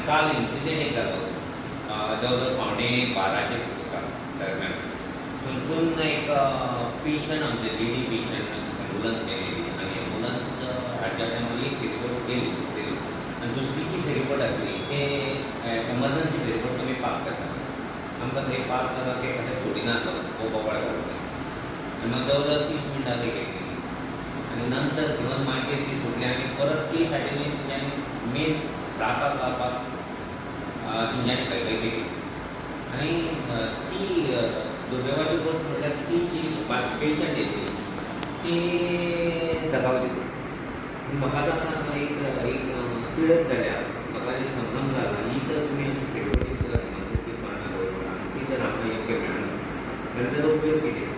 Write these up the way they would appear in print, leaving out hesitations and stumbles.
काल इन्सिडेंट एक जालो जवळजवळ 11:15 दरम्यान थंयसून एक पेशंट आमचे लेडी पेशंट ॲम्ब्युलन्स गेलेली आणि ॲम्ब्युलन्स हाडच्या टायमार एक फेरीबोट गेली आणि दुसरीची फेरीबोट आसली ते एमर्जन्सी फेरीबोट तुमी पार्क करता आमकां थंय पार्क करपाक ते कशें सोडिना तो बोवाळ घालता आनी मागीर जवळजवळ 30 मिनटां थंय गेली आणि नंतर घेवन मागीर ती सोडली आनी परत ती सायडीन तेंच्यांनी मेन रावपाक लावपाक तेंच्यांनी खंय खंय केली आनी ती दुर्दैवाची गोश्ट म्हटल्यार ती जी पेशंट येतली ती दगावली म्हाका जाता एक पिळत जाल्यार म्हाका एक संभ्रम जाला ही तर तुमी फेरीबोटीक ती जर आमकां योग्य मेळना जाल्यार तेजो उपयोग कितें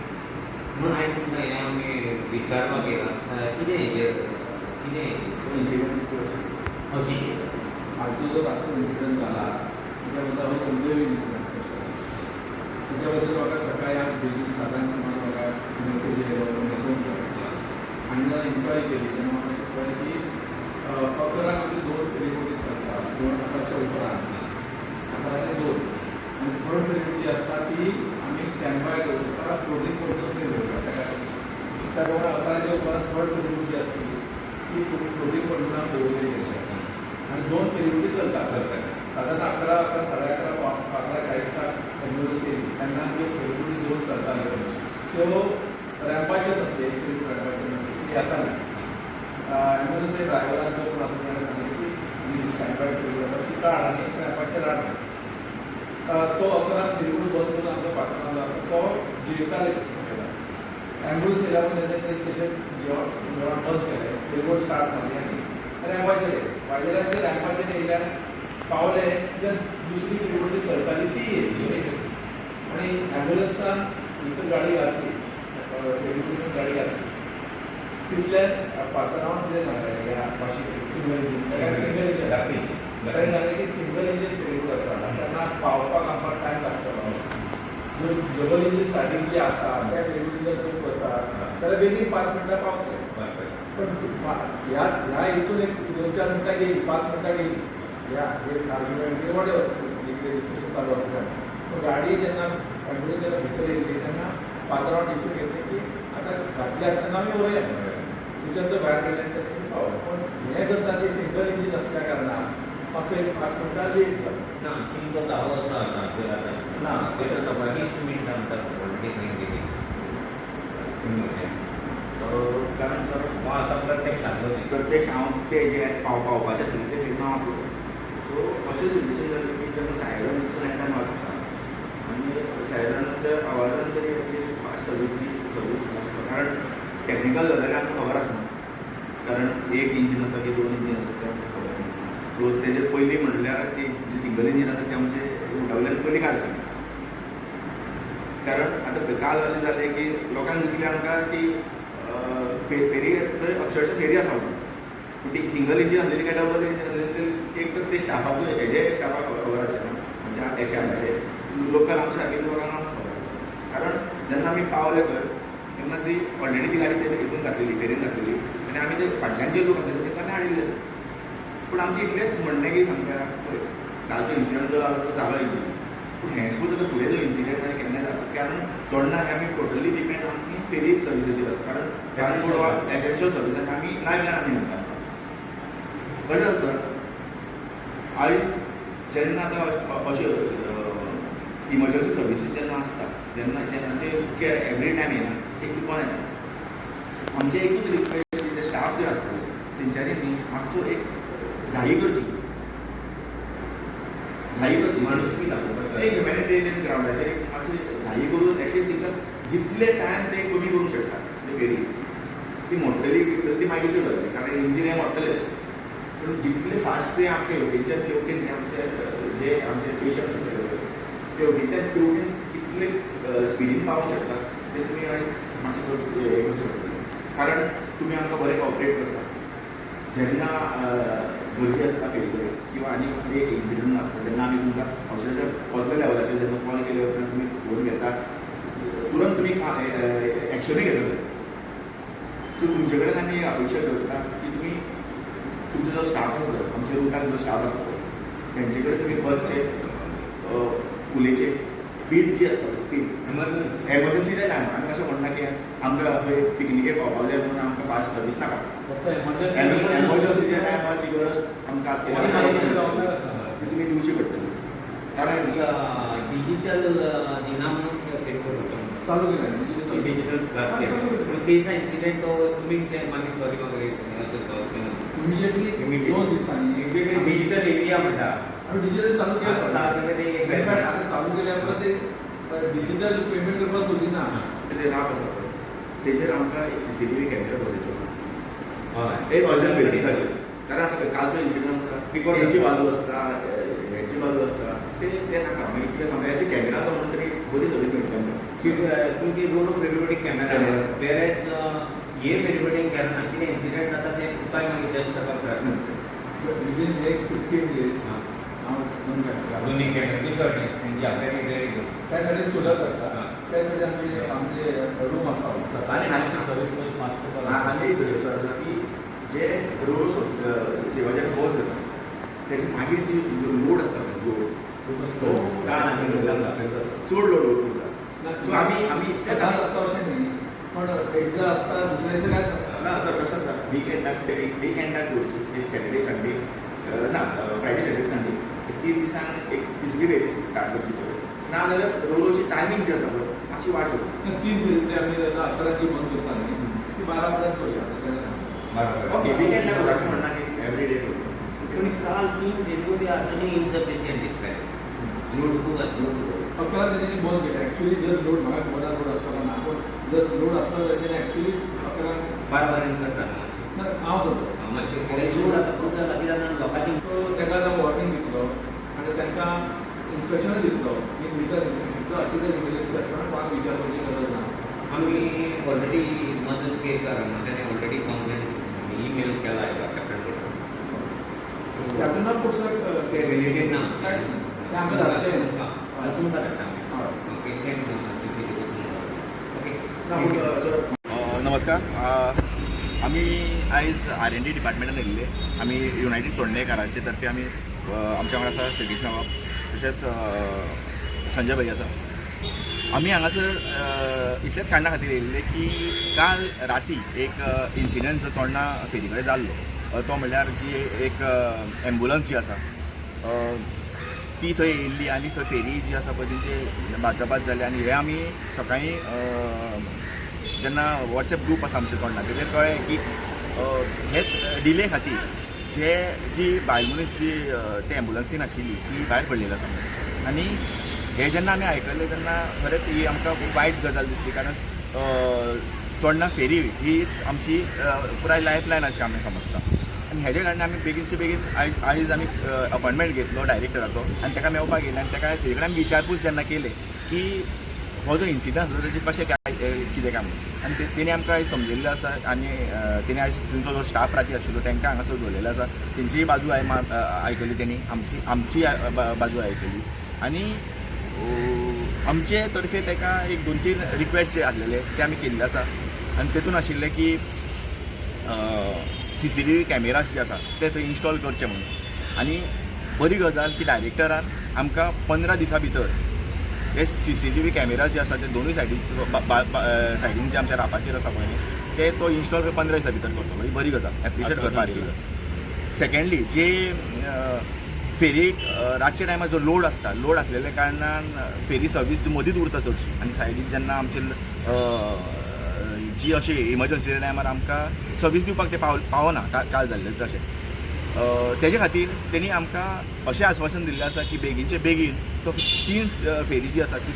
म्हणून हांवें तुमकां हें आमी विचारपाक येयला कितें हेजेर कितें इन्सिडेंट अशी आजचो जो रातचो इन्सिडंट जाला त्याच्या बद्दल हांव कंप्लेन इन्सिडंट त्याच्या बद्दल म्हाका सकाळी आज बेगीन 7 सुमार म्हाका मेसेज येयलो फोन केलो आनी इन्क्वायरी केली तेन्ना म्हाका कळ्ळें की 11 आमच्यो 2 फेरीबोटी चलता 2:00 उपरांत 11 ते 2 आनी थर्ड फेरीबोट जी आसता ती आमी स्टँड बाय करता फ्लोटींग करता थंय दवरता त्या प्रमाणे 11 उपरांत थर्ड फेरीबोट जी आसता ती फ्लोटींग कंट्रोलाक दवरलेली आसा आनी 2 फेरीबोटी चलता साधारण 11 11:40 एम्ब्युलन्स येयली तेन्ना त्यो फेरीबोटी 2 चलताल्यो त्यो रॅम्पाचेर नासल्यो एक फेरीबोट रॅम्पाचेर नासली ती येताली एम्ब्युलन्स ड्रायव्हरान जो कोण आसा ताणें सांगलें की ही स्टँड बाय फेरीबोट आसा ती काड आनी रॅम्पाचेर हाड तो 11 फेरीबोट बंद करून आमचो पार्टनर आसा तो जिवेताले एम्ब्युलन्स येयल्या तेणें तशें जेवण बंद केलें फेरीबोट स्टार्ट मारली आनी रॅम्पाचेर येयले वाजेल्यार ते रॅम्पाचेर येयल्यार पावले तर दुसरी फेरीबोटी चलताली ती येयली आनी एम्ब्युलन्सान भितर गाडी घातली फेरीबोटीन गाडी घातली तितल्यान पात्रांवान कितें सांगलें ह्या भाशेन सिंगल इंजीन सिंगल इंजीन घातली ताणें सांगलें की सिंगल इंजीन फेरीबोट आसा तेन्ना पावपाक आमकां टायम लागतलो जर डबल इंजीन सायडीन जी आसा त्या फेरीबोटीन जर खूब आसा जाल्यार बेगीन 5 मिनटां पावतले पण ह्या हितून एक 2-4 मिनटां गेली 5 मिनटां गेली ह्या आर्ग्युमेंट डिस्कशन चालू आसलें पूण गाडी जेन्ना एम्ब्युलन्स जेन्ना भितर येयली तेन्ना पात्रांवान डिसिजन घेतलें की आतां घातल्या तेन्ना आमी व्हरया थंयच्यान तो भायर काडल्यान तें पावलो पूण हें करता ती सिंगल इंजीन आसल्या कारणान मातसो एक 5 मिनटां लेट जालो ना तुमचो दावो असो आसा ना तेजो सगळ्यां 20 मिनटां आमकां व्हडली खंय गेली कारण सर आतां प्रत्यक्ष हांव ते जे पावपाचें आसलें ते फिल्मां पळयलें सो अशें सिच्युएशन जालें की जेन्ना सायरन एकटायम वाजता आनी सायरनाच्या आवाजान तरी एटलिस्ट फास्ट सर्वीस कारण टॅक्निकल जाल्यार आमकां खबर आसना कारण एक इंजीन आसा की 2 इंजीन आसा तें आमकां खबर ना सो तेजे पयलीं म्हणल्यार ती जी सिंगल इंजीन आसा ती आमचे उडवल्यान पयलीं काडची कारण आतां काल अशें जालें की लोकांक दिसलें आमकां ती फेरी थंय अक्षरशः फेरी आसा पूण ती सिंगल इंजीन आसलेली काय डबल इंजीन आसलेली एक तर ते स्टाफाक हेजे स्टाफाक खबर आसचें ना आमच्या 108 लोकल आमच्या सारकेल्या लोकांक खबर आसचें कारण जेन्ना आमी पावले थंय तेन्ना ती ऑलरेडी ती गाडी ते हितून घातलेली फेरीन घातलेली आनी आमी ते फाटल्यान जे लोक आसलेले तेंकां हाडिल्ले पूण आमचें इतलेंच म्हणणें की सांगता पळय कालचो इन्सिडंट जो जालो तो जालो इंजीन पूण हें सुद्दां ताका फुडें जो इन्सिडंट आनी केन्ना जाता कारण चोडना आमी टोटली डिपेंड आमची फेरी सर्विसेचेर आसता कारण ट्रान्सपोर्ट वा एसेन्शियल सर्विस आमी लायव्हल्यान आमी म्हणटा कशें आसता आयज जेन्ना आतां अश्यो इमर्जन्सी सर्विसीस जेन्ना आसता जेन्ना ते एवरी टायम येना एक चुकोन येता आमचें एकूच रिक्वेस्ट जे स्टाफ जे आसता तेंच्यांनी न्ही मातसो एक घाई करची माणूस एक ह्युमॅनिटेरियन ग्रावंडाचेर एक मातशी घाई करून एटलिस्ट तांकां जितले टायम ते कमी करूंक शकता ते फेरी ती मोडटली ती मागीरची जातली कारण इंजीन हें मोडटलेंच पूण जितले फास्ट ते आमच्या हेवटेनच्यान तेवटेन जे आमचे पेशंट्स आसले तेवटेनच्यान तेवटेन कितले स्पिडीन पावूंक शकता ते तुमी मातशें हें करूंक शकता कारण तुमी आमकां बरें कॉपरेट करता जेन्ना गर्दी आसता फेरीकडे किंवा आनी कसली एक इन्सिडंट आसता तेन्ना आमी तुमकां अक्षरशः कसल्या लेवलाचेर जेन्ना कॉल केले उपरांत तुमी फोन घेता तुरंत तुमी एक्शनूय घेतले सो तुमचे कडेन आमी अपेक्षा करता की तुमी तुमचो जो स्टाफ आसता आमच्या रुटाक जो स्टाफ आसता तेंचे कडेन तुमी बसचे उलेचे स्पीड जी आसता स्पीड एमर्जन्सी एमर्जन्सीच्या टायमार आमी अशें म्हणना की आमकां खंय पिकनिकेक पावपाक जाय म्हणून आमकां फास्ट सर्वीस नाका फक्त एमर्जन्सी एमर्जन्सीच्या टायमारची गरज आमकां आसता ती तुमी दिवची पडटली कारण डिजिटल दिना म्हणून फेरफार होतो चालू केलं डिजिटल स्लॅब केलं पण तेचा इन्सिडेंट तो तुम्ही ते मागीर सॉरी वगैरे असेल इमिजिएटली 2 दिसांनी डिजिटल इंडिया म्हणटा आमी डिजिटल चालू केलं आता आता चालू केल्यामुळे ते डिजिटल पेमेंट करपाक सोदी ना ते राप आसा पळय तेजेर आमकां एक CCTV कॅमेरा बसयचो हय एक अर्जंट बेसिसाचेर कारण आतां कालचो इन्सिडंट तेंची बाजू आसता हेंची बाजू आसता ते नाका मागीर कितें सांगता ते कॅमेरा आसा म्हणून तरी बरी सर्वीस मेळटा आमकां तुमची रोल ऑफ फेरिबोटिंग कॅमेरा Camera. वेरेज हे फेरिबोटिंग केन्ना कितें इन्सिडेंट जाता ते तुकाय मागीर टेस्ट करपाक प्रयत्न विदिन नेक्स्ट 15 डेज हांव दोन्ही कॅमेरा कशें वाटें या वेरी गुड त्या सायडीन सुद्दां करता त्या सायडीन आमचे रूम आसा आनी हांगची सर्वीस मास्टर आनी सर आसा की जे रोड सेवाचे फोन करता तेजे मागीर जी लोड आसता पळय लोड चड लोड उरता सो आमी तेच आसता अशें न्ही पण एकदां आसता दुसऱ्या दिसा कांयच नासता ना सर तशें आसा विकेंडाक दवरची सॅटर्डे संडे ना फ्रायडे सॅटर्डे संडे 3 दिसांक एक तिसरी वेळी स्टार्ट करची पडटा ना जाल्यार रोलोची टायमींग जी आसा पळय मातशी वाट करता 3 फेरी आमी आतां 11 ती बंद करता न्ही ती 12 पर्यंत करूया ओके विकेंडाक अशें म्हणना की एवरी डे करता पण काल 3 फेब्रुवारी आजूनय इन्सफिशियंट दिसताय लोड खूप लोड 11 तेणी बंद केलें एक्चुअली जर लोड म्हाका खबर ना लोड आसपाक ना पूण जर लोड आसपाक जाय जाल्यार एक्चुअली 11 बारबारीन करता हांव करता मातशें लोड आतां खूब जाला कित्याक लोकांची सो ताका आतां वॉर्निंग दितलो आनी तांकां इन्स्पेक्शन दितलो एक रिटर्न इन्स्पेक्शन अशें जर इन्स्पेक्शनाक म्हाका विचारपाची गरज ना आम्ही ऑलरेडी मदत केरकार म्हणजे ऑलरेडी कंप्लेंट ईमेल केला आहे कॅप्टन कॅप्टनाक पुस्तक ते रिलेटेड ना ते आमकां धाडचें तुमकां धाडटा ओके सेम ओके नमस्कार आमी आयज R&D डिपार्टमेंटान येयल्ले आमी युनायटेड चोडणेकारांचे तर्फे आमी आमच्या वांगडा आसा श्रीकृष्ण बाब तशेंच संजय भाई आसा आमी हांगासर इतलेंच कारणां खातीर येयल्ले की काल राती एक इन्सिडंट जो चोडणा फेरी कडेन जाल्लो तो म्हणल्यार जी एक एम्बुलन्स जी आसा ती थंय येयल्ली आनी थंय फेरी जी आसा पळय तेंचे बाचाबाच जाले आनी हे आमी सकाळीं जेन्ना वॉट्सॅप ग्रूप आसा आमचे चोडणा तेजेर कळ्ळें की हेच डिले खातीर जी बायल मनीस जी ते एम्बुलन्सीन आशिल्ली ती भायर पडलेली आसा आनी हे जेन्ना आमी आयकल्लें तेन्ना खरेंच ही आमकां खूब वायट गजाल दिसली कारण चोडणा फेरी ही आमची पुराय लायफ लायन अशी आमी समजता आनी हेजे कारणान आमी बेगीनचे बेगीन आयज आमी अपॉयंटमेंट घेतलो डायरेक्टराचो आनी ताका मेळपाक गेले आनी ताका तेजे कडेन विचारपूस जेन्ना केले की हो जो इन्सिडंट आसलो तेजें कशें कितें काम आनी तेणी आमकां आयज समजयल्लें आसा आनी तेणी आयज तुमचो जो स्टाफ राती आशिल्लो तांकां हांगासर दवरलेलो आसा तेंचीय बाजू आयकली तेणी आमची बाजू आयकली आनी आमचे तर्फे ताका एक 2-3 रिक्वेस्ट जे आसलेले ते आमी केल्ले आसा आनी तेतून आशिल्ले की CCTV कॅमेराज जे आसा ते थंय इन्स्टॉल करचे म्हणून आनी बरी गजाल की डायरेक्टरान आमकां 15 दिसां भितर हे CCTV कॅमेराज जे आसा ते दोनूय सायडीन जे आमच्या रापाचेर आसा पळय ते तो इन्स्टॉल 15 दिसां भितर करतो ही बरी गजाल एप्रिशिएट करपाक गजाल सेकेंडली जे फेरीक रातच्या टायमार जो लोड आसलेल्या कारणान फेरी सर्वीस मदींच उरता चडशी आनी सायडीक जेन्ना आमचे जी अशी इमर्जन्सी टायमार आमकां सर्वीस दिवपाक ते पावना काल जाल्लें तशें तेजे खातीर तेणी आमकां अशें आश्वासन दिल्लें आसा की बेगीनचे बेगीन तो 3 फेरी जी आसा ती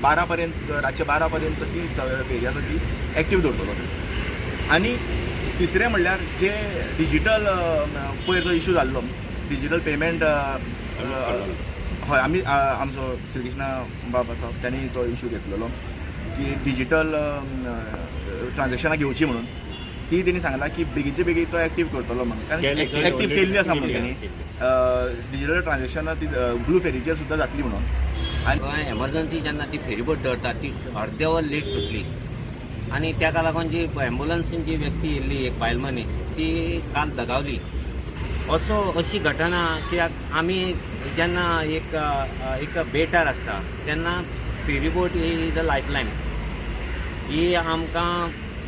12 पर्यंत रातचे 12 पर्यंत 3 फेरी आसा ती एक्टीव दवरतलो आनी तिसरें म्हणल्यार जे डिजिटल पयर जो इशू जाल्लो डिजिटल पेमेंट हय आमी आमचो श्रीकृष्ण बाब आसा त्यांनी तो इशू घेतलेलो की डिजिटल ट्रान्जॅक्शनां घेवची म्हणून ती तेणी सांगला की बेगीचे बेगीन तो एक्टीव करतलो म्हणून कारण एक्टीव केल्ली आसा म्हणून तेणी डिजिटल ट्रान्जॅक्शनां ती ब्लू फेरीचेर सुद्दां जातली म्हणून आनी एमर्जन्सी जेन्ना ती फेरीबोट धरता ती अर्दे वर लेट सुटली आनी ताका लागून जी एम्बुलन्सीन जी व्यक्ती येयल्ली एक बायल मनीस ती काल दगावली अशी घटना कित्याक आमी जेन्ना एक बेटार आसता तेन्ना फेरीबोट इज अ लायफलायन. ही आमकां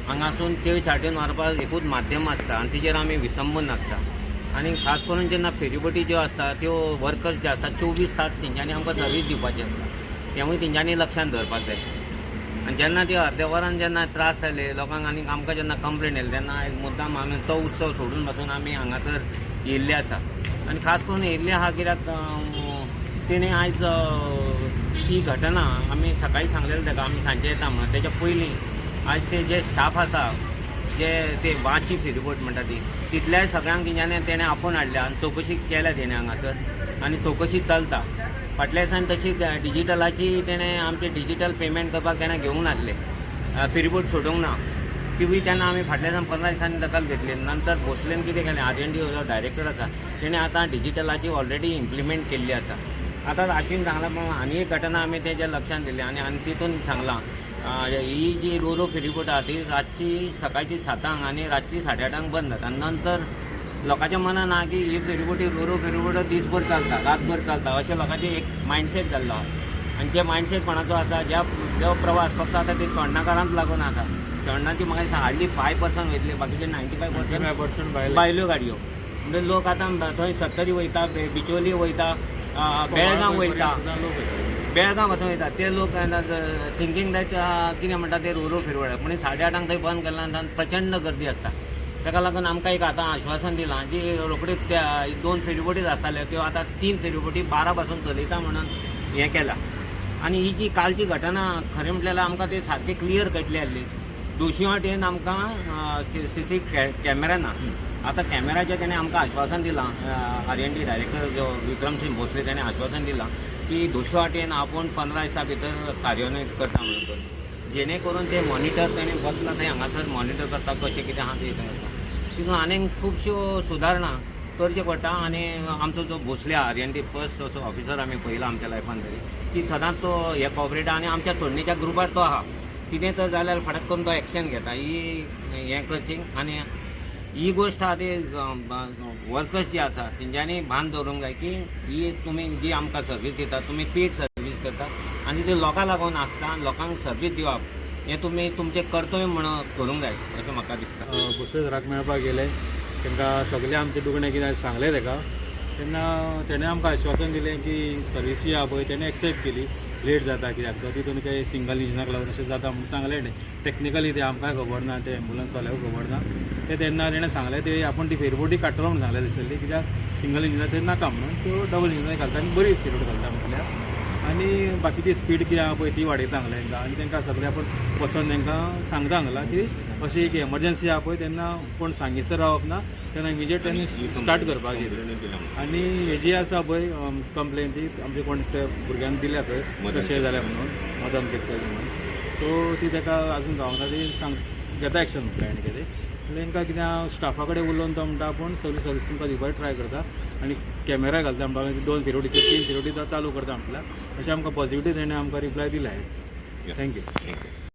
हांगासून ते सायडीन व्हरपाक एकूच माध्यम आसता आनी तिजेर आमी विसंबून आसता. आनी खास करून जेन्ना फेरीबोटी ज्यो आसता त्यो वर्कर्स जे आसता 24 तास तेंच्यांनी आमकां सर्वीस दिवपाची आसता. तेवूय तेंच्यांनी लक्षांत दवरपाक जाय. आनी जेन्ना ते अर्द्या वरान जेन्ना त्रास जाले लोकांक आनी आमकां जेन्ना कंप्लेन येयली तेन्ना एक मुद्दाम आमी तो उत्सव सोडून पासून आमी हांगासर येयल्ले आसा. आनी खास करून येयल्ले आहा कित्याक तेणें आयज ही घटना आमी सकाळीं सांगलेलें ताका आमी सांजे येता म्हणून. तेच्या पयलीं आयज ते जे स्टाफ आसा जे ते वाशी फेरीबोट म्हणटा ती तितल्याय सगळ्यांक तेंच्यांनी तेणें आफोवन हाडल्या आनी चवकशी केल्या तेणें हांगासर आनी चवकशी चलता. फाटल्या दिसांनी तशी डिजिटलाची तेणें आमचे डिजिटल पेमेंट करपाक तेणें घेवंक नासले. फेरीबोट सोडूंक ना. तिवूय तेन्ना आमी फाटल्या दिसान 15 दिसांनी दखल घेतली. नंतर भोसलेन कितें केलें R&D जो डायरेक्टर आसा तेणें आतां डिजिटलाची ऑलरेडी इम्प्लिमेंट केल्ली आसा. आतां आशिन सांगलां पण आनी एक घटना आमी तेच्या लक्षांत दिली आनी तितून सांगलां ही जी रोरो फेरीबोट आहा ती रातची सकाळची 7 आनी रातची 8:30 बंद जाता. नंतर लोकांच्या मनान आहा की ही फेरीबोटी रोरो फेरीबोट दिसभर चलता रातभर चलता अशें लोकांचें एक मायंडसेट जाल्लो आहा. आनी ते मायंडसेट कोणाचो आसा जो प्रवास फक्त आतां ते चोडणाकारांक लागून आसा. चोडणाची म्हाका दिसता हार्डली 5% वयतले बाकीचे 95% भायल्यो गाडयो. म्हणजे लोक आतां थंय सत्तरी वयता बिचोली वयता बेळगांव वयता बेळगांव वचून वयता ते लोक थिंकींग दॅट कितें म्हणटा ते रोरो फेरीबोट पूण 8:30 थंय बंद केल्या नंतर प्रचंड गर्दी आसता. ताका लागून आमकां एक आतां आश्वासन दिलां जी रोखडीच त्या 2 फेरीबोटीच आसताल्यो त्यो आतां 3 फेरीबोटी 12 पासून चलयता म्हणून हें केलां. आनी ही जी कालची घटना खरें म्हटल्यार आमकां ती सारकी क्लियर कटली आसली. दोशी वाटेन आमकां CC कॅमेरा ना. आतां कॅमेराचें तेणें आमकां आश्वासन दिलां R&D डायरेक्टर जो विक्रम सिंग भोसले तेणें आश्वासन दिलां की दोशी वाटेन आपूण 15 दिसां भितर कार्यान्वीत करता म्हणून. जेणे करून ते मॉनिटर तेणें बसला थंय हांगासर मॉनिटर करता कशें कितें आहा तें करता. तितून आनीक खुबश्यो सुदारणा करच्यो पडटा. आनी आमचो जो भोसले R&D फर्स्ट असो ऑफिसर आमी पयला आमच्या लायफान तरी की सदांच तो हे कॉपरेट आनी आमच्या चोडणीच्या ग्रुपार तो आहा. कितें तर जाल्यार फटक करून तो एक्शन घेता. ही हें करची आनी ही गोश्ट आहा ती वर्कर्स जी आसा तेंच्यांनी भान दवरूंक जाय की ही तुमी जी आमकां सर्वीस दिता तुमी पेड सर्वीस करता आनी ती लोकांक लागून आसता. लोकांक सर्वीस दिवप हें तुमी तुमचें कर्तव्य म्हणून करूंक जाय अशें म्हाका दिसता. भोसले सराक मेळपाक गेले तांकां सगळे आमचे दुगणे कितें सांगलें ताका तेन्ना तेणें आमकां आश्वासन दिलें की सर्वीस जी आहा पळय तेणें एक्सेप्ट केली. लेट जाता कित्याक तो तितून काही सिंगल इंजिनाक लागून अशें जाता म्हणून सांगलें न्ही. टेक्निकली ते आमकांय खबर ना ते एम्बुलन्सवाल्याक खबर ना. ते तेन्ना तेणें सांगलें ते आपूण ती फेरीबोटी काडटलो म्हणून सांगलें दिसली कित्याक सिंगल इंजिनाक ते नाका म्हणून त्यो डबल इंजिनाक घालता आनी बरी फेरीबोट घालता म्हटल्यार. आनी बाकीची स्पीड कितें आहा पळय ती वाडयता हांगलें तांकां आनी तांकां सगळें आपूण बसोन तांकां सांगता हांगलां की अशी एक एमर्जन्सी आहा पळय तेन्ना कोण सांगिसर रावप ना तेन्ना इमिजिएट तेणी स्टार्ट करपाची. आनी हेजी आसा पळय कंप्लेन ती आमचे कोण त्या भुरग्यांक दिल्या पळय तशें जालें म्हणून मदन केटकर म्हणून. सो ती ताका आजून गावना ती घेता एक्शन म्हटलें आनी कितें तांकां कितें स्टाफा कडेन उलोवन तो म्हणटा आपूण सगळी सर्वीस तुमकां दिवपाक ट्राय करता आनी कॅमेरा घालता म्हणटा 2 फेरीबोटीचे 3 फेरीबोटी चालू करता म्हटल्यार अशें आमकां पॉझिटिव्ह तेणें आमकां रिप्लाय दिला. थँक्यू.